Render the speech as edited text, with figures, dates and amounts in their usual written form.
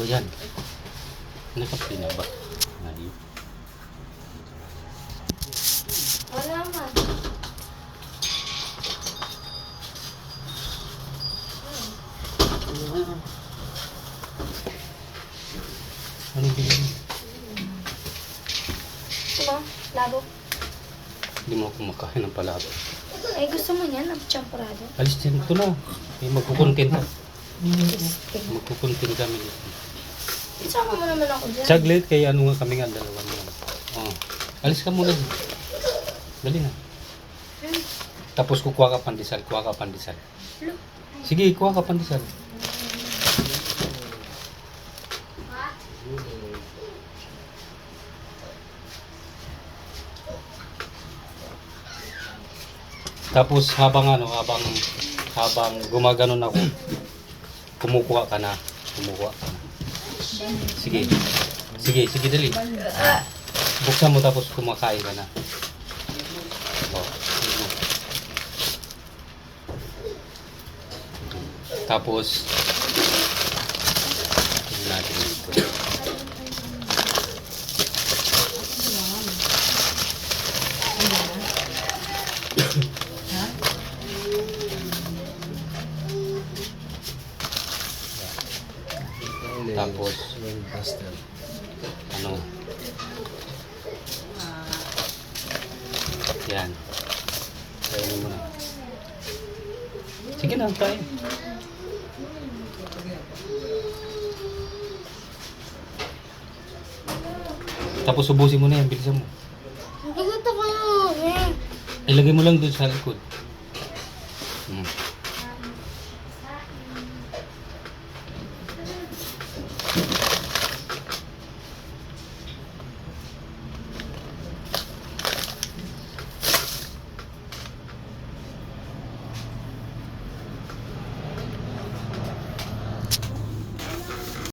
Yan. Nakapin na ba? Ayun. Wala man. Anong bilhin? Diba? Labo. Hindi mo ako makain ng palabo. Eh, gusto mo niyan? Ang champurado? Alis din ito na. May magkukuntin na. Magkukuntin kami dito. Isama mo naman ako dyan. Saglit, kaya ano nga kami nga, dalawa mo. Oh. Alis ka muna. Dali na. Tapos kukuha ka pandesal, kuha ka pandesal. Lo. Sige, kuha ka pandesal. Tapos habang gumaganon ako, kumukuha ka na. Sige. Sige, dali. Buksan mo tapos kumakain ka na. Oh. Tapos tingnan natin dito. Tapos ano? Yan. Kainin mo na. Sige na, kain. Tapos ubusin mo na yan, bilisan mo. Bigat ako yun. Ilagay mo lang doon sa likod.